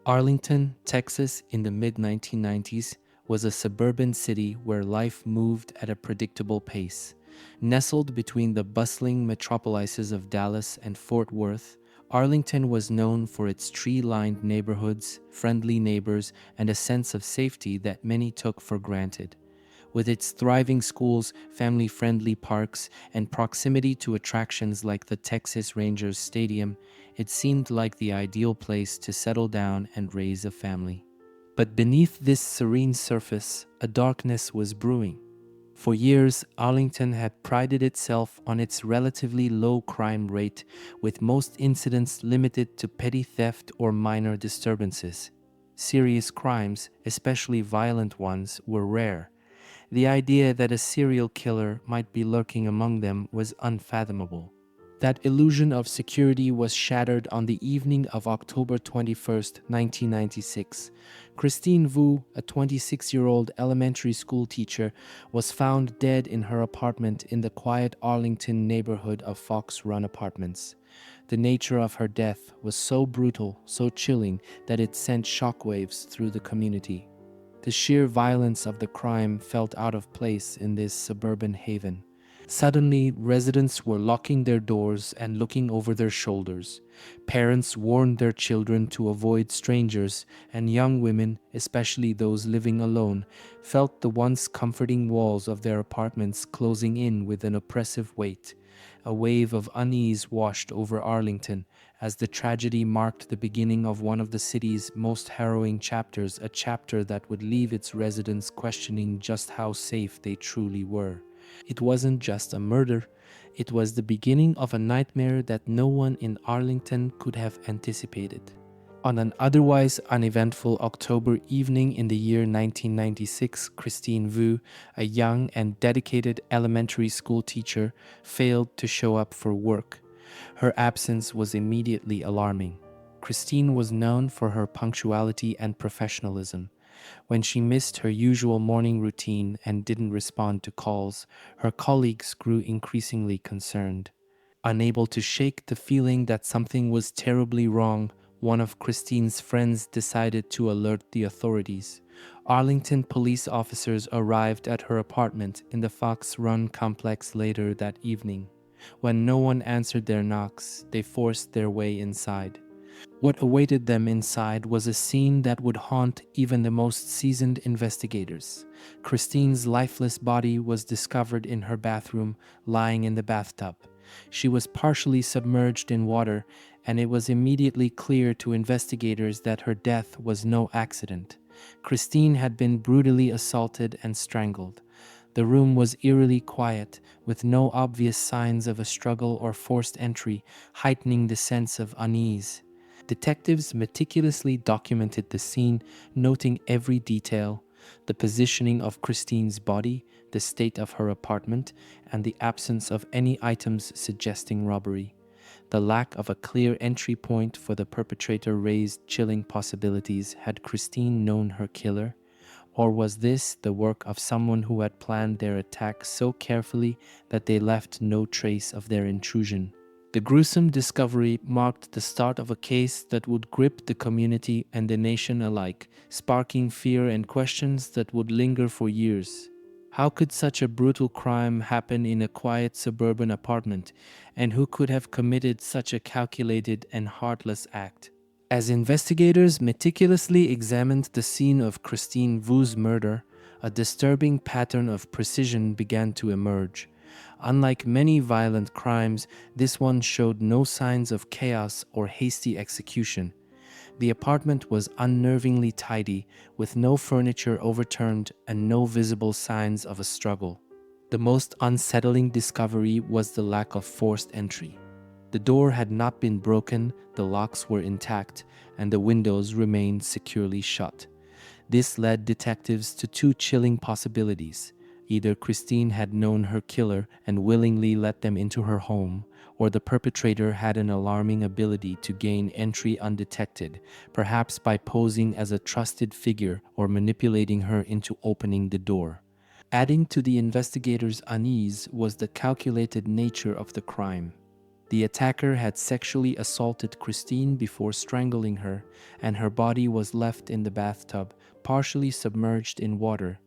Arlington, Texas, in the mid-1990s, was a suburban city where life moved at a predictable pace. Nestled between the bustling metropolises of Dallas and Fort Worth, Arlington was known for its tree-lined neighborhoods, friendly neighbors, and a sense of safety that many took for granted. With its thriving schools, family-friendly parks, and proximity to attractions like the Texas Rangers Stadium, it seemed like the ideal place to settle down and raise a family. But beneath this serene surface, a darkness was brewing. For years, Arlington had prided itself on its relatively low crime rate, with most incidents limited to petty theft or minor disturbances. Serious crimes, especially violent ones, were rare. The idea that a serial killer might be lurking among them was unfathomable. That illusion of security was shattered on the evening of October 21, 1996. Christine Vu, a 26-year-old elementary school teacher, was found dead in her apartment in the quiet Arlington neighborhood of Fox Run Apartments. The nature of her death was so brutal, so chilling, that it sent shockwaves through the community. The sheer violence of the crime felt out of place in this suburban haven. Suddenly, residents were locking their doors and looking over their shoulders. Parents warned their children to avoid strangers, and young women, especially those living alone, felt the once comforting walls of their apartments closing in with an oppressive weight. A wave of unease washed over Arlington as the tragedy marked the beginning of one of the city's most harrowing chapters, a chapter that would leave its residents questioning just how safe they truly were. It wasn't just a murder, it was the beginning of a nightmare that no one in Arlington could have anticipated. On an otherwise uneventful October evening in the year 1996, Christine Vu, a young and dedicated elementary school teacher, failed to show up for work. Her absence was immediately alarming. Christine was known for her punctuality and professionalism. When she missed her usual morning routine and didn't respond to calls, her colleagues grew increasingly concerned. Unable to shake the feeling that something was terribly wrong, one of Christine's friends decided to alert the authorities. Arlington police officers arrived at her apartment in the Fox Run complex later that evening. When no one answered their knocks, they forced their way inside. What awaited them inside was a scene that would haunt even the most seasoned investigators. Christine's lifeless body was discovered in her bathroom, lying in the bathtub. She was partially submerged in water, and it was immediately clear to investigators that her death was no accident. Christine had been brutally assaulted and strangled. The room was eerily quiet, with no obvious signs of a struggle or forced entry, heightening the sense of unease. Detectives meticulously documented the scene, noting every detail: the positioning of Christine's body, the state of her apartment, and the absence of any items suggesting robbery. The lack of a clear entry point for the perpetrator raised chilling possibilities. Had Christine known her killer? Or was this the work of someone who had planned their attack so carefully that they left no trace of their intrusion? The gruesome discovery marked the start of a case that would grip the community and the nation alike, sparking fear and questions that would linger for years. How could such a brutal crime happen in a quiet suburban apartment, and who could have committed such a calculated and heartless act? As investigators meticulously examined the scene of Christine Vu's murder, a disturbing pattern of precision began to emerge. Unlike many violent crimes, this one showed no signs of chaos or hasty execution. The apartment was unnervingly tidy, with no furniture overturned and no visible signs of a struggle. The most unsettling discovery was the lack of forced entry. The door had not been broken, the locks were intact, and the windows remained securely shut. This led detectives to two chilling possibilities. Either Christine had known her killer and willingly let them into her home, or the perpetrator had an alarming ability to gain entry undetected, perhaps by posing as a trusted figure or manipulating her into opening the door. Adding to the investigators' unease was the calculated nature of the crime. The attacker had sexually assaulted Christine before strangling her, and her body was left in the bathtub, partially submerged in water.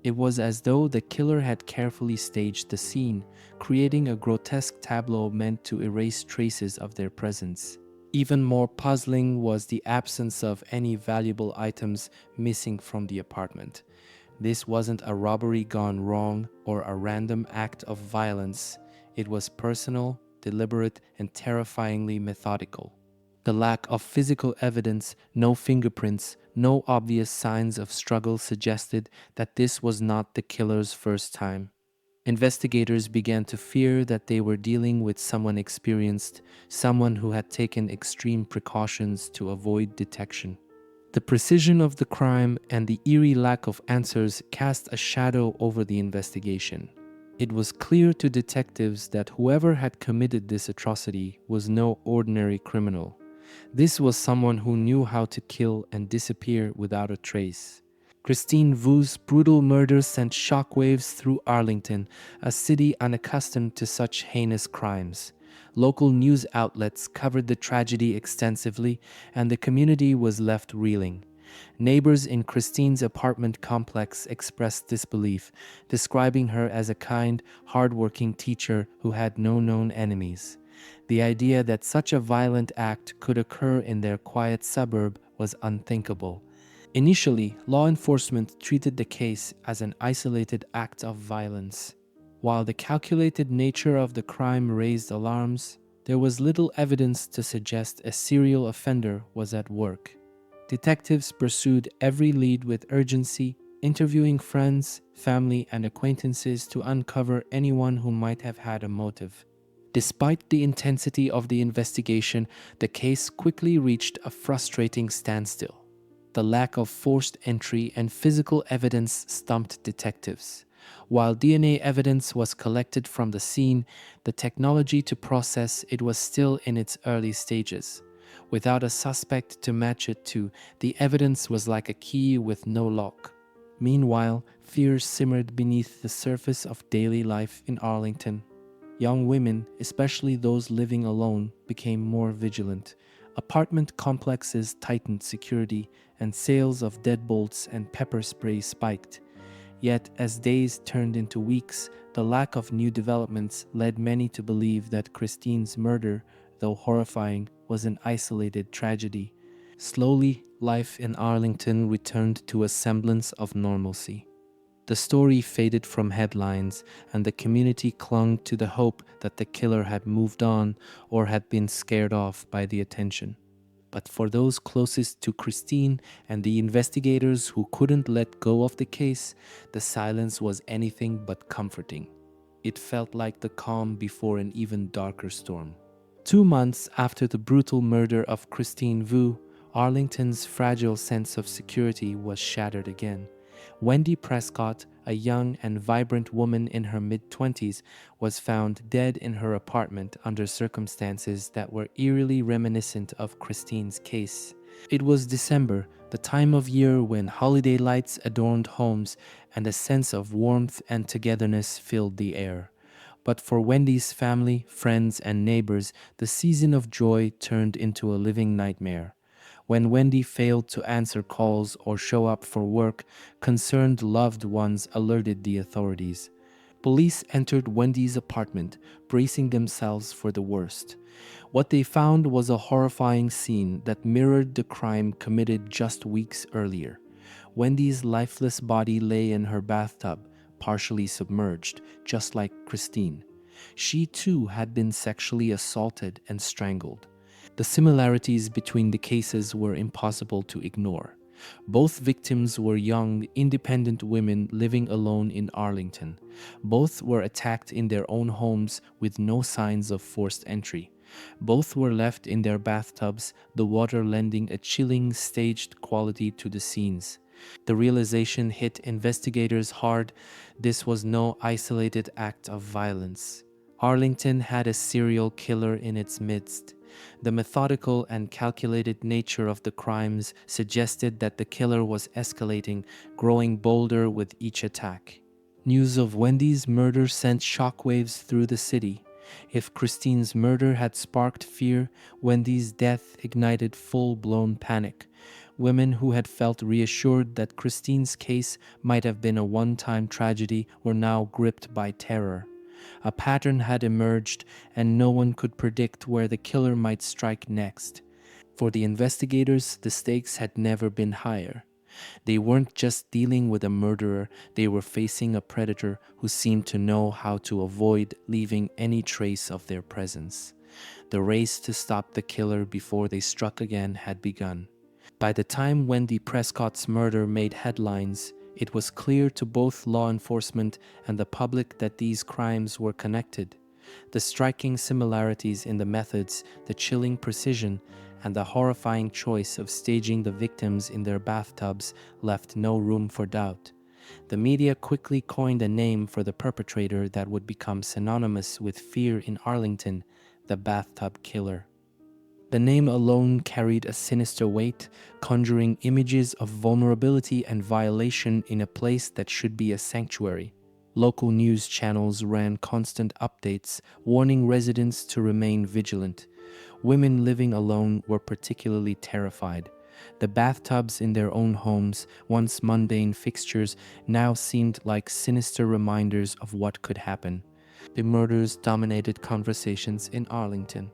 It was as though the killer had carefully staged the scene, creating a grotesque tableau meant to erase traces of their presence. Even more puzzling was the absence of any valuable items missing from the apartment. This wasn't a robbery gone wrong or a random act of violence. It was personal, deliberate, and terrifyingly methodical. The lack of physical evidence, no fingerprints, no obvious signs of struggle suggested that this was not the killer's first time. Investigators began to fear that they were dealing with someone experienced, someone who had taken extreme precautions to avoid detection. The precision of the crime and the eerie lack of answers cast a shadow over the investigation. It was clear to detectives that whoever had committed this atrocity was no ordinary criminal. This was someone who knew how to kill and disappear without a trace. Christine Vu's brutal murder sent shockwaves through Arlington, a city unaccustomed to such heinous crimes. Local news outlets covered the tragedy extensively, and the community was left reeling. Neighbors in Christine's apartment complex expressed disbelief, describing her as a kind, hardworking teacher who had no known enemies. The idea that such a violent act could occur in their quiet suburb was unthinkable. Initially, law enforcement treated the case as an isolated act of violence. While the calculated nature of the crime raised alarms, there was little evidence to suggest a serial offender was at work. Detectives pursued every lead with urgency, interviewing friends, family, and acquaintances to uncover anyone who might have had a motive. Despite the intensity of the investigation, the case quickly reached a frustrating standstill. The lack of forced entry and physical evidence stumped detectives. While DNA evidence was collected from the scene, the technology to process it was still in its early stages. Without a suspect to match it to, the evidence was like a key with no lock. Meanwhile, fear simmered beneath the surface of daily life in Arlington. Young women, especially those living alone, became more vigilant. Apartment complexes tightened security, and sales of deadbolts and pepper spray spiked. Yet, as days turned into weeks, the lack of new developments led many to believe that Christine's murder, though horrifying, was an isolated tragedy. Slowly, life in Arlington returned to a semblance of normalcy. The story faded from headlines, and the community clung to the hope that the killer had moved on or had been scared off by the attention. But for those closest to Christine and the investigators who couldn't let go of the case, the silence was anything but comforting. It felt like the calm before an even darker storm. 2 months after the brutal murder of Christine Vu, Arlington's fragile sense of security was shattered again. Wendie Prescott, a young and vibrant woman in her mid-20s, was found dead in her apartment under circumstances that were eerily reminiscent of Christine's case. It was December, the time of year when holiday lights adorned homes and a sense of warmth and togetherness filled the air. But for Wendy's family, friends, and neighbors, the season of joy turned into a living nightmare. When Wendie failed to answer calls or show up for work, concerned loved ones alerted the authorities. Police entered Wendie's apartment, bracing themselves for the worst. What they found was a horrifying scene that mirrored the crime committed just weeks earlier. Wendie's lifeless body lay in her bathtub, partially submerged, just like Christine. She too had been sexually assaulted and strangled. The similarities between the cases were impossible to ignore. Both victims were young, independent women living alone in Arlington. Both were attacked in their own homes with no signs of forced entry. Both were left in their bathtubs, the water lending a chilling, staged quality to the scenes. The realization hit investigators hard. This was no isolated act of violence. Arlington had a serial killer in its midst. The methodical and calculated nature of the crimes suggested that the killer was escalating, growing bolder with each attack. News of Wendie's murder sent shockwaves through the city. If Christine's murder had sparked fear, Wendy's death ignited full-blown panic. Women who had felt reassured that Christine's case might have been a one-time tragedy were now gripped by terror. A pattern had emerged, and no one could predict where the killer might strike next. For the investigators, the stakes had never been higher. They weren't just dealing with a murderer, they were facing a predator who seemed to know how to avoid leaving any trace of their presence. The race to stop the killer before they struck again had begun. By the time Wendie Prescott's murder made headlines, it was clear to both law enforcement and the public that these crimes were connected. The striking similarities in the methods, the chilling precision, and the horrifying choice of staging the victims in their bathtubs left no room for doubt. The media quickly coined a name for the perpetrator that would become synonymous with fear in Arlington: the Bathtub Killer. The name alone carried a sinister weight, conjuring images of vulnerability and violation in a place that should be a sanctuary. Local news channels ran constant updates, warning residents to remain vigilant. Women living alone were particularly terrified. The bathtubs in their own homes, once mundane fixtures, now seemed like sinister reminders of what could happen. The murders dominated conversations in Arlington.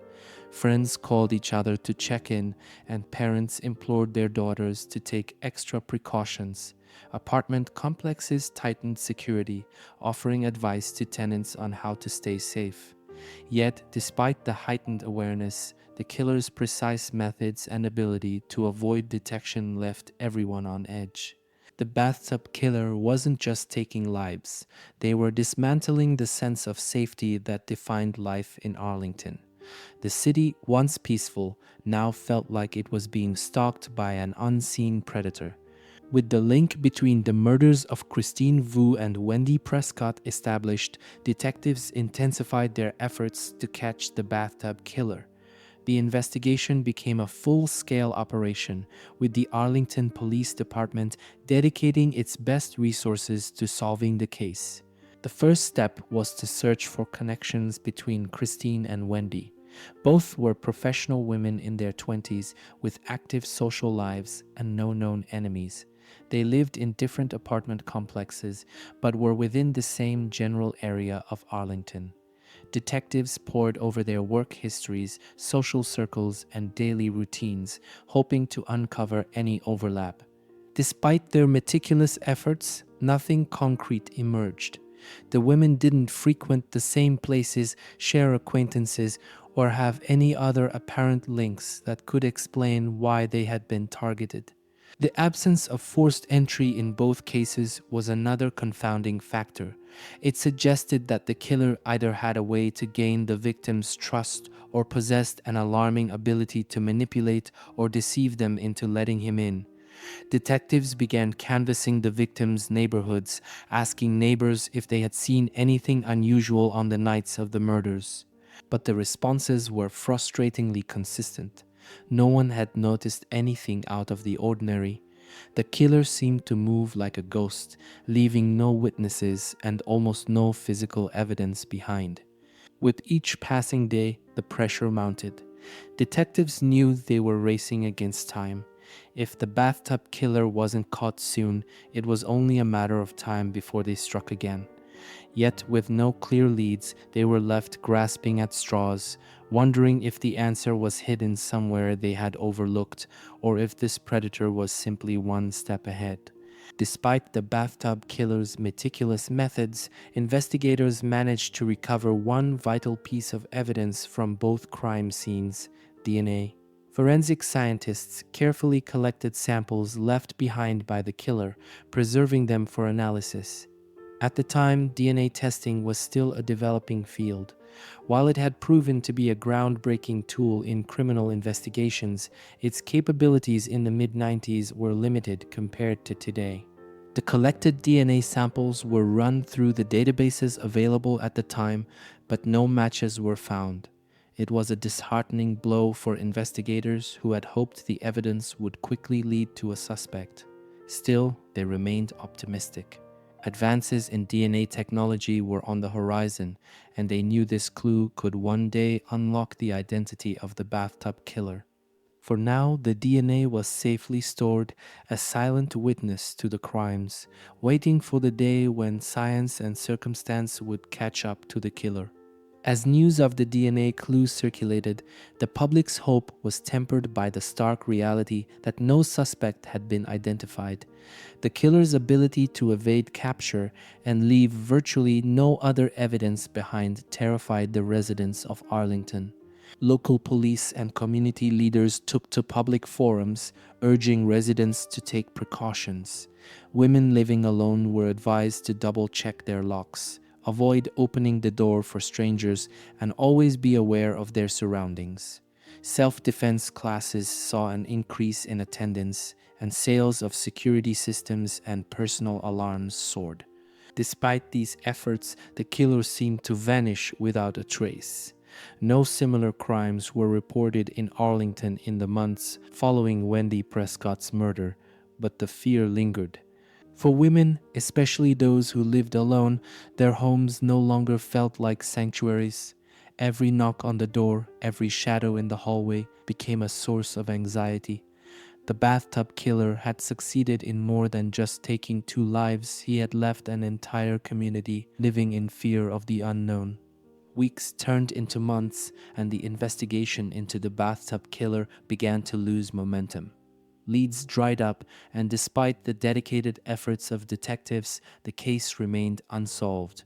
Friends called each other to check in, and parents implored their daughters to take extra precautions. Apartment complexes tightened security, offering advice to tenants on how to stay safe. Yet, despite the heightened awareness, the killer's precise methods and ability to avoid detection left everyone on edge. The Bathtub Killer wasn't just taking lives, they were dismantling the sense of safety that defined life in Arlington. The city, once peaceful, now felt like it was being stalked by an unseen predator. With the link between the murders of Christine Vu and Wendie Prescott established, detectives intensified their efforts to catch the Bathtub Killer. The investigation became a full-scale operation, with the Arlington Police Department dedicating its best resources to solving the case. The first step was to search for connections between Christine and Wendie. Both were professional women in their 20s with active social lives and no known enemies. They lived in different apartment complexes but were within the same general area of Arlington. Detectives pored over their work histories, social circles, and daily routines, hoping to uncover any overlap. Despite their meticulous efforts, nothing concrete emerged. The women didn't frequent the same places, share acquaintances, or have any other apparent links that could explain why they had been targeted. The absence of forced entry in both cases was another confounding factor. It suggested that the killer either had a way to gain the victim's trust or possessed an alarming ability to manipulate or deceive them into letting him in. Detectives began canvassing the victims' neighborhoods, asking neighbors if they had seen anything unusual on the nights of the murders. But the responses were frustratingly consistent. No one had noticed anything out of the ordinary. The killer seemed to move like a ghost, leaving no witnesses and almost no physical evidence behind. With each passing day, the pressure mounted. Detectives knew they were racing against time. If the Bathtub Killer wasn't caught soon, it was only a matter of time before they struck again. Yet, with no clear leads, they were left grasping at straws, wondering if the answer was hidden somewhere they had overlooked, or if this predator was simply one step ahead. Despite the Bathtub Killer's meticulous methods, investigators managed to recover one vital piece of evidence from both crime scenes: DNA. Forensic scientists carefully collected samples left behind by the killer, preserving them for analysis. At the time, DNA testing was still a developing field. While it had proven to be a groundbreaking tool in criminal investigations, its capabilities in the mid-90s were limited compared to today. The collected DNA samples were run through the databases available at the time, but no matches were found. It was a disheartening blow for investigators who had hoped the evidence would quickly lead to a suspect. Still, they remained optimistic. Advances in DNA technology were on the horizon, and they knew this clue could one day unlock the identity of the bathtub killer. For now, the DNA was safely stored, a silent witness to the crimes, waiting for the day when science and circumstance would catch up to the killer. As news of the DNA clue circulated, the public's hope was tempered by the stark reality that no suspect had been identified. The killer's ability to evade capture and leave virtually no other evidence behind terrified the residents of Arlington. Local police and community leaders took to public forums, urging residents to take precautions. Women living alone were advised to double-check their locks, avoid opening the door for strangers, and always be aware of their surroundings. Self-defense classes saw an increase in attendance, and sales of security systems and personal alarms soared. Despite these efforts, the killer seemed to vanish without a trace. No similar crimes were reported in Arlington in the months following Wendie Prescott's murder, but the fear lingered. For women, especially those who lived alone, their homes no longer felt like sanctuaries. Every knock on the door, every shadow in the hallway became a source of anxiety. The bathtub killer had succeeded in more than just taking two lives. He had left an entire community living in fear of the unknown. Weeks turned into months, and the investigation into the bathtub killer began to lose momentum. Leads dried up, and despite the dedicated efforts of detectives, the case remained unsolved.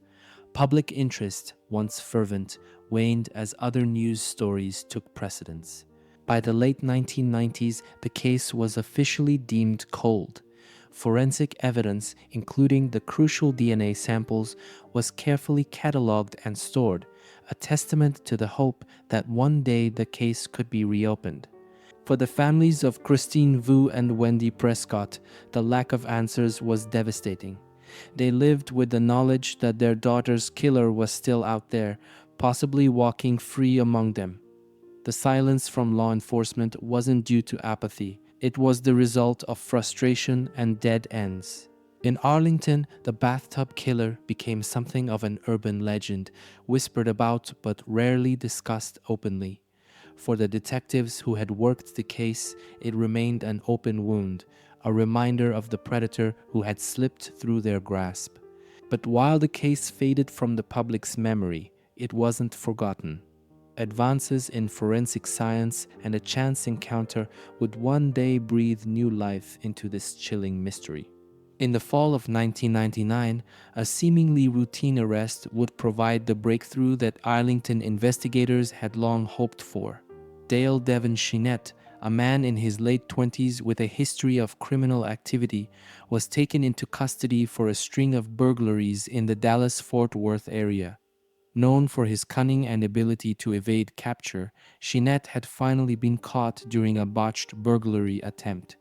Public interest, once fervent, waned as other news stories took precedence. By the late 1990s, the case was officially deemed cold. Forensic evidence, including the crucial DNA samples, was carefully catalogued and stored, a testament to the hope that one day the case could be reopened. For the families of Christine Vu and Wendie Prescott, the lack of answers was devastating. They lived with the knowledge that their daughter's killer was still out there, possibly walking free among them. The silence from law enforcement wasn't due to apathy. It was the result of frustration and dead ends. In Arlington, the bathtub killer became something of an urban legend, whispered about but rarely discussed openly. For the detectives who had worked the case, it remained an open wound, a reminder of the predator who had slipped through their grasp. But while the case faded from the public's memory, it wasn't forgotten. Advances in forensic science and a chance encounter would one day breathe new life into this chilling mystery. In the fall of 1999, a seemingly routine arrest would provide the breakthrough that Arlington investigators had long hoped for. Devon Scheanette, a man in his late 20s with a history of criminal activity, was taken into custody for a string of burglaries in the Dallas-Fort Worth area. Known for his cunning and ability to evade capture, Scheanette had finally been caught during a botched burglary attempt.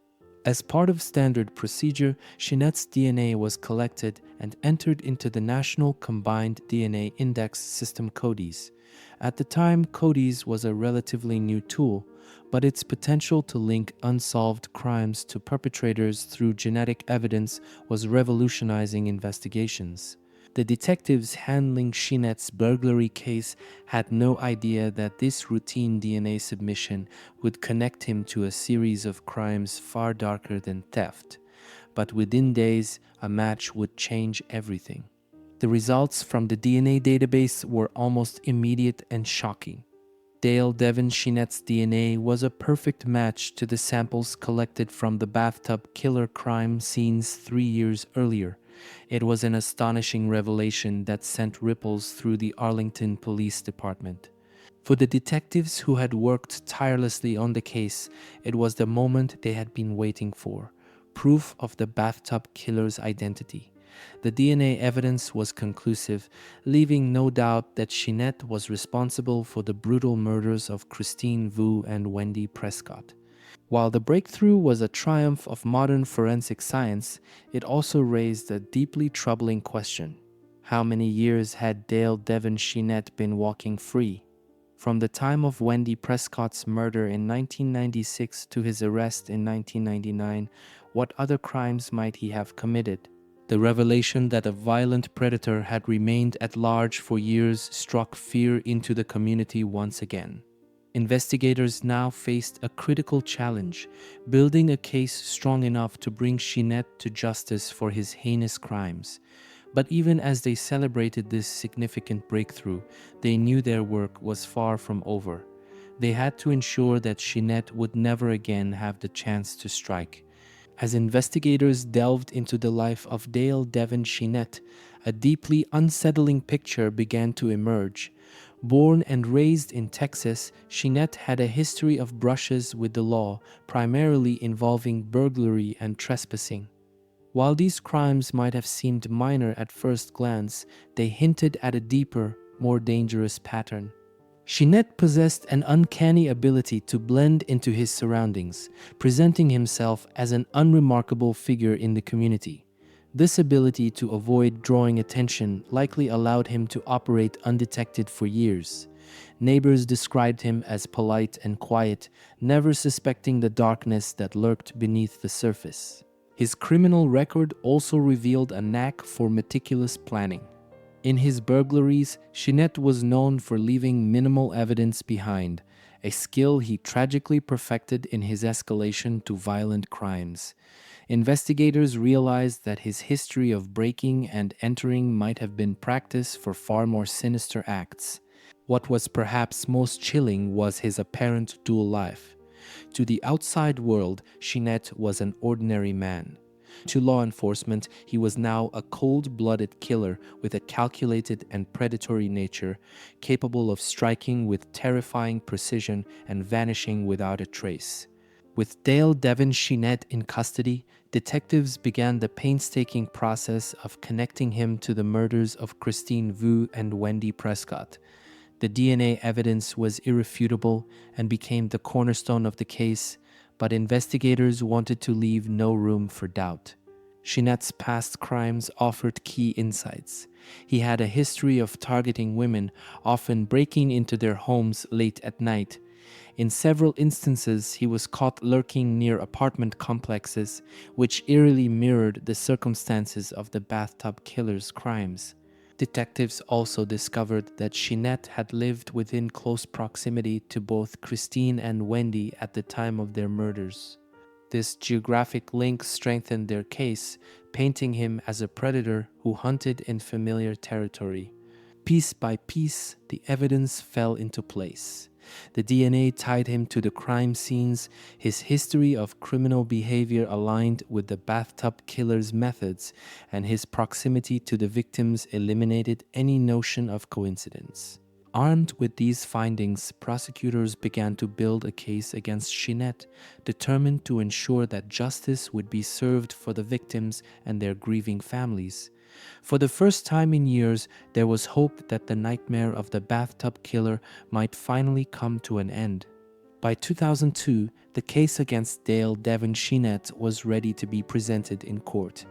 As part of standard procedure, Scheanette's DNA was collected and entered into the National Combined DNA Index System CODIS. At the time, CODIS was a relatively new tool, but its potential to link unsolved crimes to perpetrators through genetic evidence was revolutionizing investigations. The detectives handling Scheanette's burglary case had no idea that this routine DNA submission would connect him to a series of crimes far darker than theft. But within days, a match would change everything. The results from the DNA database were almost immediate and shocking. Devon Scheanette's DNA was a perfect match to the samples collected from the bathtub killer crime scenes 3 years earlier. It was an astonishing revelation that sent ripples through the Arlington Police Department. For the detectives who had worked tirelessly on the case, it was the moment they had been waiting for: proof of the bathtub killer's identity. The DNA evidence was conclusive, leaving no doubt that Scheanette was responsible for the brutal murders of Christine Vu and Wendie Prescott. While the breakthrough was a triumph of modern forensic science, it also raised a deeply troubling question. How many years had Devon Scheanette been walking free? From the time of Wendie Prescott's murder in 1996 to his arrest in 1999, what other crimes might he have committed? The revelation that a violent predator had remained at large for years struck fear into the community once again. Investigators now faced a critical challenge, building a case strong enough to bring Scheanette to justice for his heinous crimes. But even as they celebrated this significant breakthrough, they knew their work was far from over. They had to ensure that Scheanette would never again have the chance to strike. As investigators delved into the life of Devon Scheanette, a deeply unsettling picture began to emerge. Born and raised in Texas, Scheanette had a history of brushes with the law, primarily involving burglary and trespassing. While these crimes might have seemed minor at first glance, they hinted at a deeper, more dangerous pattern. Scheanette possessed an uncanny ability to blend into his surroundings, presenting himself as an unremarkable figure in the community. This ability to avoid drawing attention likely allowed him to operate undetected for years. Neighbors described him as polite and quiet, never suspecting the darkness that lurked beneath the surface. His criminal record also revealed a knack for meticulous planning. In his burglaries, Scheanette was known for leaving minimal evidence behind, a skill he tragically perfected in his escalation to violent crimes. Investigators realized that his history of breaking and entering might have been practice for far more sinister acts. What was perhaps most chilling was his apparent dual life. To the outside world, Scheanette was an ordinary man. To law enforcement, he was now a cold-blooded killer with a calculated and predatory nature, capable of striking with terrifying precision and vanishing without a trace. With Devon Scheanette in custody, detectives began the painstaking process of connecting him to the murders of Vu and Wendie Prescott. The DNA evidence was irrefutable and became the cornerstone of the case, but investigators wanted to leave no room for doubt. Scheanette's past crimes offered key insights. He had a history of targeting women, often breaking into their homes late at night. In several instances, he was caught lurking near apartment complexes, which eerily mirrored the circumstances of the Bathtub Killer's crimes. Detectives also discovered that Scheanette had lived within close proximity to both Christine and Wendie at the time of their murders. This geographic link strengthened their case, painting him as a predator who hunted in familiar territory. Piece by piece, the evidence fell into place. The DNA tied him to the crime scenes, his history of criminal behavior aligned with the Bathtub Killer's methods, and his proximity to the victims eliminated any notion of coincidence. Armed with these findings, prosecutors began to build a case against Scheanette, determined to ensure that justice would be served for the victims and their grieving families. For the first time in years, there was hope that the nightmare of the Bathtub Killer might finally come to an end. By 2002, the case against Devon Scheanette was ready to be presented in court.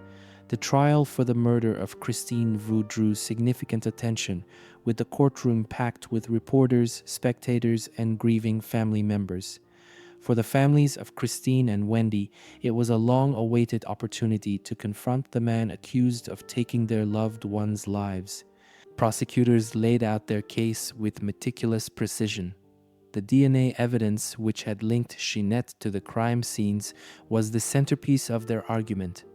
The trial for the murder of Christine Vu drew significant attention, with the courtroom packed with reporters, spectators, and grieving family members. For the families of Christine and Wendie, it was a long-awaited opportunity to confront the man accused of taking their loved ones' lives. Prosecutors laid out their case with meticulous precision. The DNA evidence which had linked Scheanette to the crime scenes was the centerpiece of their argument.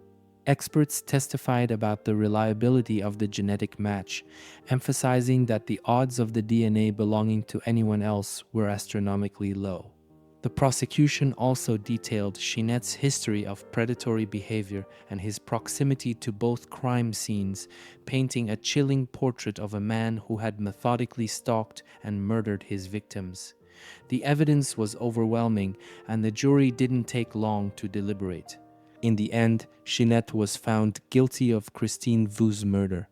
Experts testified about the reliability of the genetic match, emphasizing that the odds of the DNA belonging to anyone else were astronomically low. The prosecution also detailed Scheanette's history of predatory behavior and his proximity to both crime scenes, painting a chilling portrait of a man who had methodically stalked and murdered his victims. The evidence was overwhelming, and the jury didn't take long to deliberate. In the end, Scheanette was found guilty of Christine Vu's murder.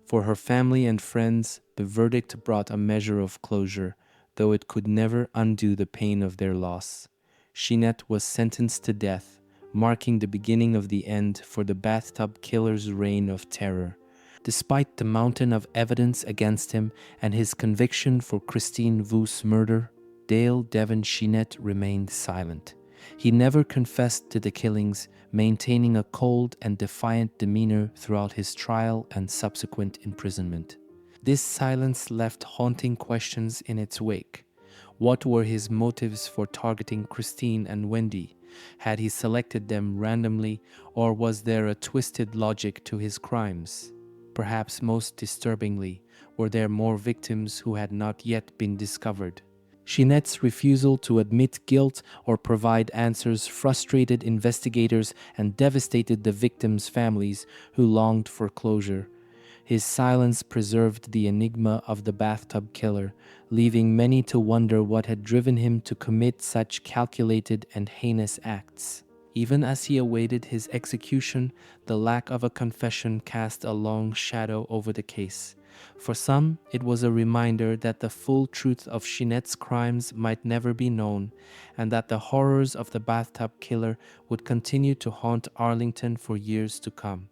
For her family and friends, the verdict brought a measure of closure, though it could never undo the pain of their loss. Scheanette was sentenced to death, marking the beginning of the end for the Bathtub Killer's reign of terror. Despite the mountain of evidence against him and his conviction for Christine Vu's murder, Devon Scheanette remained silent. He never confessed to the killings, maintaining a cold and defiant demeanor throughout his trial and subsequent imprisonment. This silence left haunting questions in its wake. What were his motives for targeting Christine and Wendie? Had he selected them randomly, or was there a twisted logic to his crimes? Perhaps most disturbingly, were there more victims who had not yet been discovered? Scheanette's refusal to admit guilt or provide answers frustrated investigators and devastated the victims' families who longed for closure. His silence preserved the enigma of the bathtub killer, leaving many to wonder what had driven him to commit such calculated and heinous acts. Even as he awaited his execution, the lack of a confession cast a long shadow over the case. For some, it was a reminder that the full truth of Scheanette's crimes might never be known, and that the horrors of the bathtub killer would continue to haunt Arlington for years to come.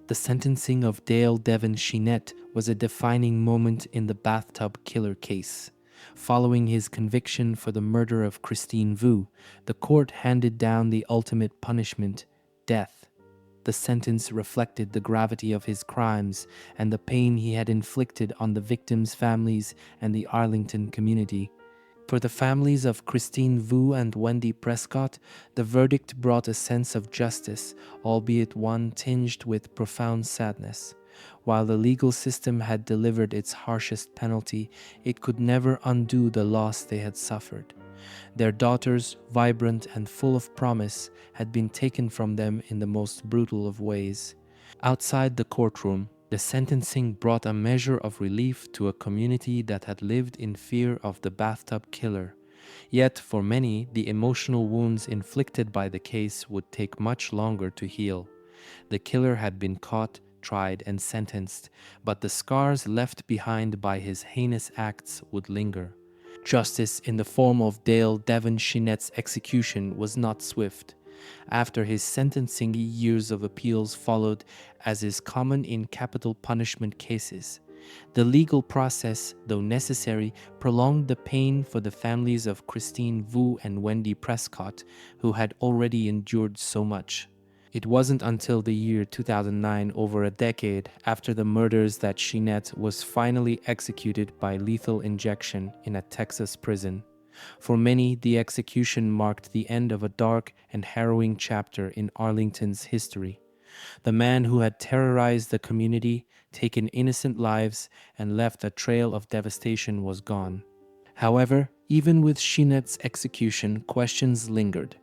The sentencing of Devon Scheanette was a defining moment in the bathtub killer case. Following his conviction for the murder of Christine Vu, the court handed down the ultimate punishment, death. The sentence reflected the gravity of his crimes and the pain he had inflicted on the victims' families and the Arlington community. For the families of Christine Vu and Wendie Prescott, the verdict brought a sense of justice, albeit one tinged with profound sadness. While the legal system had delivered its harshest penalty, it could never undo the loss they had suffered. Their daughters, vibrant and full of promise, had been taken from them in the most brutal of ways. Outside the courtroom, the sentencing brought a measure of relief to a community that had lived in fear of the bathtub killer. Yet, for many, the emotional wounds inflicted by the case would take much longer to heal. The killer had been caught, tried, and sentenced, but the scars left behind by his heinous acts would linger. Justice in the form of Devon Scheanette's execution was not swift. After his sentencing, years of appeals followed, as is common in capital punishment cases. The legal process, though necessary, prolonged the pain for the families of Christine Vu and Wendie Prescott, who had already endured so much. It wasn't until the year 2009, over a decade after the murders, that Scheanette was finally executed by lethal injection in a Texas prison. For many, the execution marked the end of a dark and harrowing chapter in Arlington's history. The man who had terrorized the community, taken innocent lives, and left a trail of devastation was gone. However, even with Scheanette's execution, questions lingered.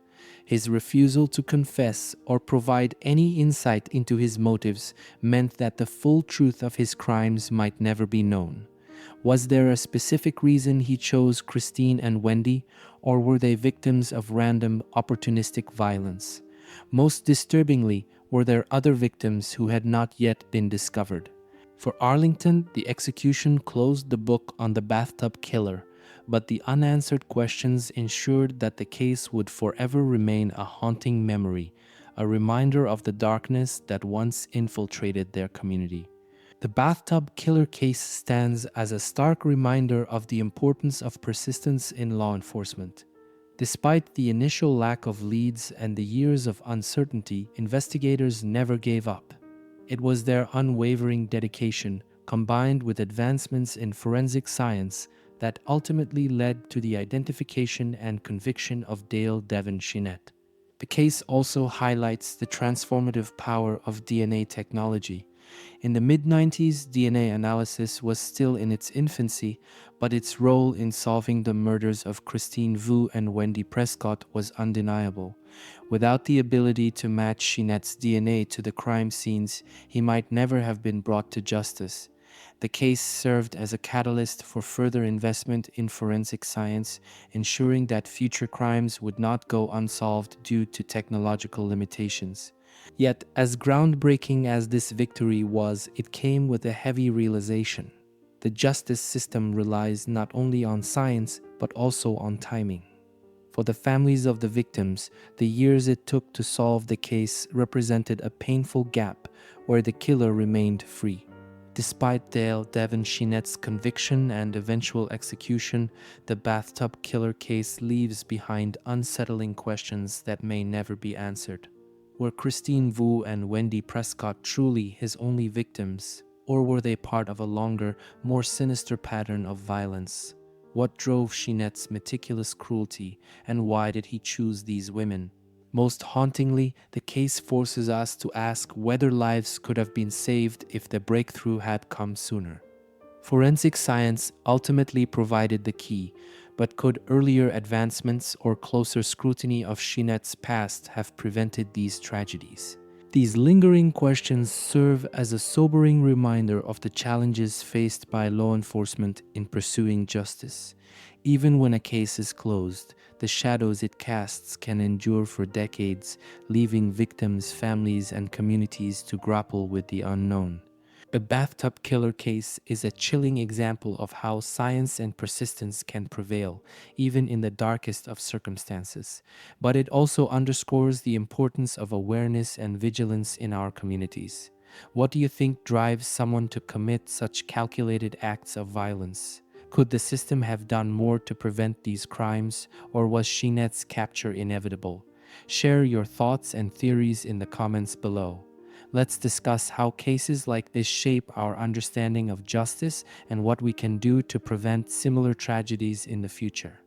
His refusal to confess or provide any insight into his motives meant that the full truth of his crimes might never be known. Was there a specific reason he chose Christine and Wendie, or were they victims of random, opportunistic violence? Most disturbingly, were there other victims who had not yet been discovered? For Arlington, the execution closed the book on the bathtub killer, but the unanswered questions ensured that the case would forever remain a haunting memory, a reminder of the darkness that once infiltrated their community. The bathtub killer case stands as a stark reminder of the importance of persistence in law enforcement. Despite the initial lack of leads and the years of uncertainty, investigators never gave up. It was their unwavering dedication, combined with advancements in forensic science, that ultimately led to the identification and conviction of Devon Scheanette. The case also highlights the transformative power of DNA technology. In the mid-90s, DNA analysis was still in its infancy, but its role in solving the murders of Christine Vu and Wendie Prescott was undeniable. Without the ability to match Scheanette's DNA to the crime scenes, he might never have been brought to justice. The case served as a catalyst for further investment in forensic science, ensuring that future crimes would not go unsolved due to technological limitations. Yet, as groundbreaking as this victory was, it came with a heavy realization. The justice system relies not only on science, but also on timing. For the families of the victims, the years it took to solve the case represented a painful gap where the killer remained free. Despite Devon Scheanette's conviction and eventual execution, the Bathtub Killer case leaves behind unsettling questions that may never be answered. Were Christine Vu and Wendie Prescott truly his only victims, or were they part of a longer, more sinister pattern of violence? What drove Scheanette's meticulous cruelty, and why did he choose these women? Most hauntingly, the case forces us to ask whether lives could have been saved if the breakthrough had come sooner. Forensic science ultimately provided the key, but could earlier advancements or closer scrutiny of Scheanette's past have prevented these tragedies? These lingering questions serve as a sobering reminder of the challenges faced by law enforcement in pursuing justice. Even when a case is closed, the shadows it casts can endure for decades, leaving victims, families, and communities to grapple with the unknown. The Bathtub Killer case is a chilling example of how science and persistence can prevail, even in the darkest of circumstances. But it also underscores the importance of awareness and vigilance in our communities. What do you think drives someone to commit such calculated acts of violence? Could the system have done more to prevent these crimes, or was Scheanette's capture inevitable? Share your thoughts and theories in the comments below. Let's discuss how cases like this shape our understanding of justice and what we can do to prevent similar tragedies in the future.